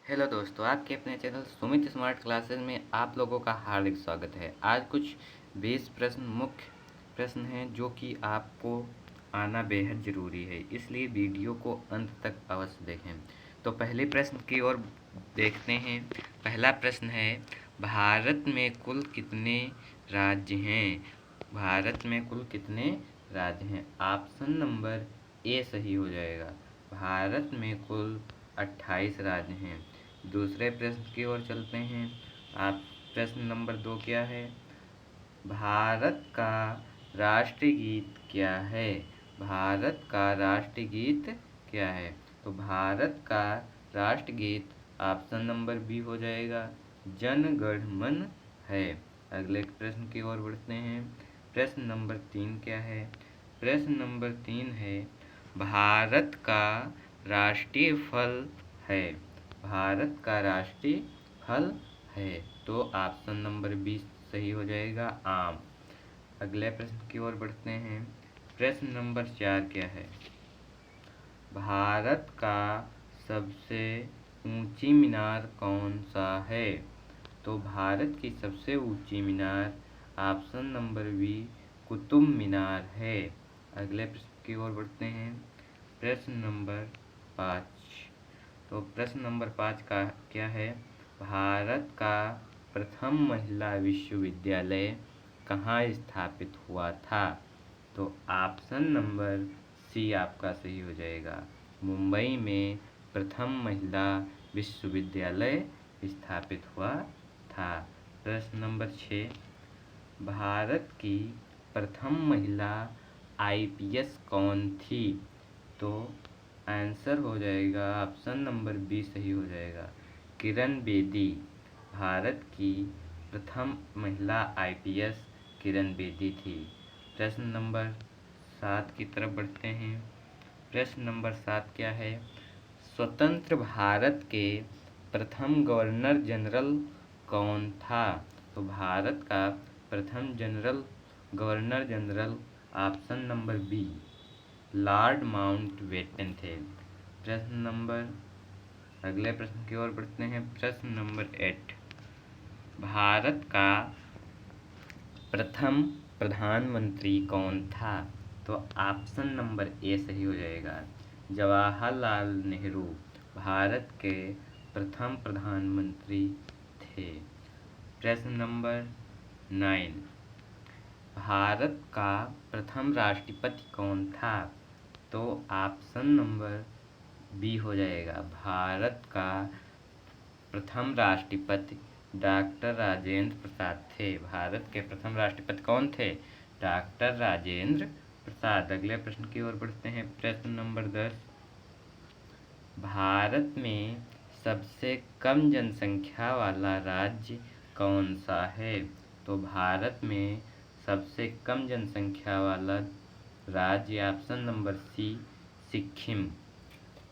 Hello दोस्तों, आपके अपने चैनल सुमित स्मार्ट क्लासेस में आप लोगों का हार्दिक स्वागत है। आज कुछ 20 प्रश्न मुख्य प्रश्न हैं जो कि आपको आना बेहद ज़रूरी है, इसलिए वीडियो को अंत तक अवश्य देखें। तो पहले प्रश्न की ओर देखते हैं। पहला प्रश्न है, भारत में कुल कितने राज्य हैं? भारत में कुल कितने राज्य हैं? ऑप्शन नंबर ए सही हो जाएगा। भारत में कुल 28 राज्य हैं। दूसरे प्रश्न की ओर चलते हैं। आप प्रश्न नंबर 2 क्या है? भारत का राष्ट्रीय गीत क्या है? भारत का राष्ट्रीय गीत क्या है? तो भारत का राष्ट्रीय गीत ऑप्शन नंबर बी हो जाएगा, जन गण मन है। अगले प्रश्न की ओर बढ़ते हैं। प्रश्न नंबर 3 क्या है? प्रश्न नंबर 3 है, भारत का राष्ट्रीय फल है। भारत का राष्ट्रीय फल है। तो ऑप्शन नंबर 20 सही हो जाएगा, आम। अगले प्रश्न की ओर बढ़ते हैं। प्रश्न नंबर 4 क्या है? भारत का सबसे ऊंची मीनार कौन सा है? तो भारत की सबसे ऊंची मीनार option number B Qutub Minar है। अगले प्रश्न की ओर बढ़ते हैं। प्रश्न नंबर 5। तो प्रश्न नंबर 5 का क्या है? भारत का प्रथम महिला विश्वविद्यालय कहाँ स्थापित हुआ था? तो ऑप्शन नंबर सी आपका सही हो जाएगा, मुंबई में प्रथम महिला विश्वविद्यालय स्थापित हुआ था। प्रश्न नंबर 6, भारत की प्रथम महिला आईपीएस कौन थी? तो आंसर हो जाएगा ऑप्शन नंबर बी सही हो जाएगा, किरण बेदी। भारत की प्रथम महिला आईपीएस किरण बेदी थी। प्रश्न नंबर 7 की तरफ बढ़ते हैं। प्रश्न नंबर 7 क्या है? स्वतंत्र भारत के प्रथम गवर्नर जनरल कौन था? तो भारत का प्रथम governor general option number B Lord Mountbatten थे। अगले प्रश्न की ओर बढ़ते हैं। प्रश्न नंबर 8, भारत का प्रथम प्रधानमंत्री कौन था? तो ऑप्शन नंबर ए सही हो जाएगा, जवाहरलाल नेहरू भारत के प्रथम प्रधानमंत्री थे। प्रश्न नंबर 9, भारत का प्रथम राष्ट्रपति कौन था? तो ऑप्शन नंबर बी हो जाएगा, भारत का प्रथम राष्ट्रपति डॉक्टर राजेंद्र प्रसाद थे। भारत के प्रथम राष्ट्रपति कौन थे? डॉक्टर राजेंद्र प्रसाद। अगले प्रश्न की ओर बढ़ते हैं। प्रश्न नंबर 10, भारत में सबसे कम जनसंख्या वाला राज्य कौन सा है? तो भारत में सबसे कम जनसंख्या वाला राज्य ऑप्शन नंबर सी सिक्किम।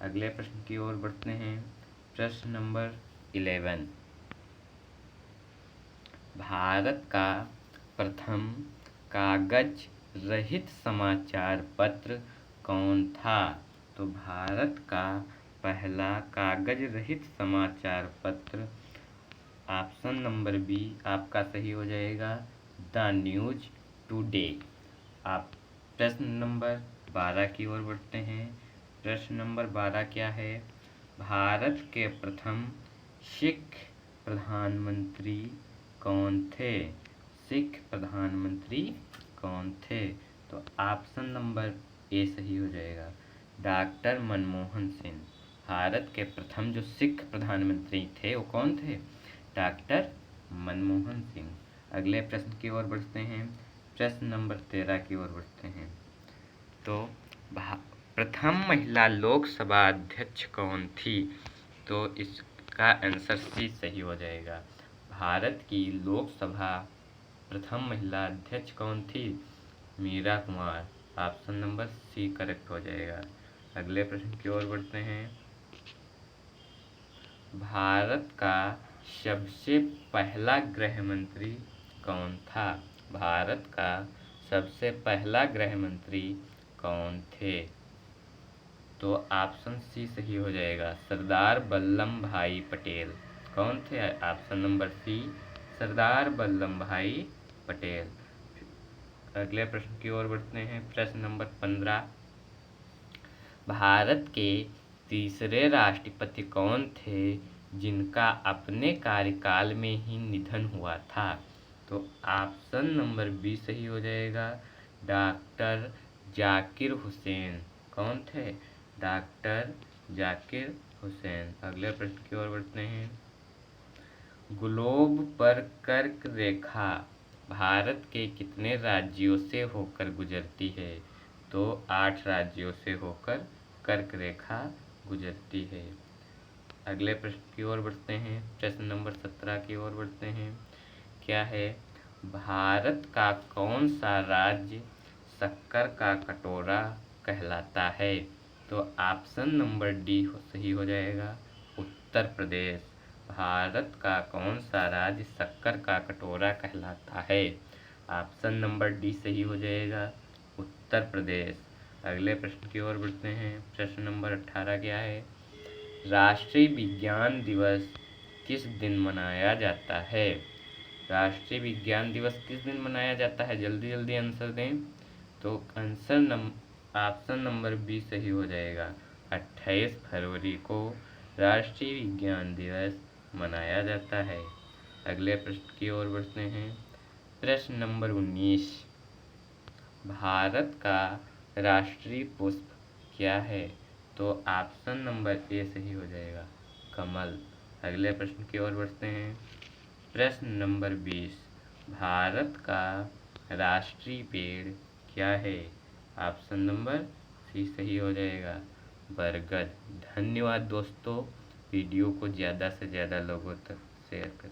अगले प्रश्न की ओर बढ़ते हैं। प्रश्न नंबर 11, भारत का प्रथम कागज रहित समाचार पत्र कौन था? तो भारत का पहला कागज रहित समाचार पत्र ऑप्शन नंबर बी आपका सही हो जाएगा, द न्यूज टुडे। आप प्रश्न नंबर 12 की ओर बढ़ते हैं। प्रश्न नंबर 12 क्या है? भारत के प्रथम सिख प्रधानमंत्री कौन थे? सिख प्रधानमंत्री कौन थे? तो ऑप्शन नंबर ए सही हो जाएगा, डॉक्टर मनमोहन सिंह। भारत के प्रथम जो सिख प्रधानमंत्री थे वो कौन थे? डॉक्टर मनमोहन सिंह। अगले प्रश्न की ओर बढ़ते हैं। प्रश्न नंबर 13 की ओर बढ़ते हैं। तो प्रथम महिला लोकसभा अध्यक्ष कौन थी? तो इसका आंसर सी सही हो जाएगा, भारत की लोकसभा प्रथम महिला अध्यक्ष कौन थी? Meera Kumar. Option number C correct हो जाएगा। अगले प्रश्न की ओर बढ़ते हैं। भारत का सबसे पहला गृह मंत्री कौन था? भारत का सबसे पहला गृह मंत्री कौन थे? तो ऑप्शन सी सही हो जाएगा, सरदार वल्लभ भाई पटेल। कौन थे? ऑप्शन नंबर सी, सरदार वल्लभ भाई पटेल। अगले प्रश्न की ओर बढ़ते हैं। प्रश्न नंबर 15, भारत के तीसरे राष्ट्रपति कौन थे जिनका अपने कार्यकाल में ही निधन हुआ था? तो ऑप्शन नंबर बी सही हो जाएगा, डॉक्टर जाकिर हुसैन। कौन थे? डॉक्टर जाकिर हुसैन। अगले प्रश्न की ओर बढ़ते हैं। ग्लोब पर कर्क रेखा भारत के कितने राज्यों से होकर गुजरती है? तो 8 राज्यों से होकर कर्क रेखा गुजरती है। अगले प्रश्न की ओर बढ़ते हैं। प्रश्न नंबर 17 की ओर बढ़ते हैं। क्या है? भारत का कौन सा राज्य शक्कर का कटोरा कहलाता है? तो ऑप्शन नंबर डी सही हो जाएगा, उत्तर प्रदेश। भारत का कौन सा राज्य शक्कर का कटोरा कहलाता है? ऑप्शन नंबर डी सही हो जाएगा, उत्तर प्रदेश। अगले प्रश्न की ओर बढ़ते हैं। प्रश्न नंबर 18 क्या है? राष्ट्रीय विज्ञान दिवस किस दिन मनाया जाता है? राष्ट्रीय विज्ञान दिवस किस दिन मनाया जाता है? जल्दी जल्दी आंसर दें। तो ऑप्शन नंबर बी सही हो जाएगा, 28 फरवरी को राष्ट्रीय विज्ञान दिवस मनाया जाता है। अगले प्रश्न की ओर बढ़ते हैं। प्रश्न नंबर 19, भारत का राष्ट्रीय पुष्प क्या है? तो ऑप्शन नंबर ए सही हो जाएगा, कमल। अगले प्रश्न की ओर बढ़ते हैं। प्रश्न नंबर 20, भारत का राष्ट्रीय पेड़ क्या है? ऑप्शन नंबर सी सही हो जाएगा, बरगद। धन्यवाद दोस्तों, वीडियो को ज़्यादा से ज़्यादा लोगों तक शेयर करें।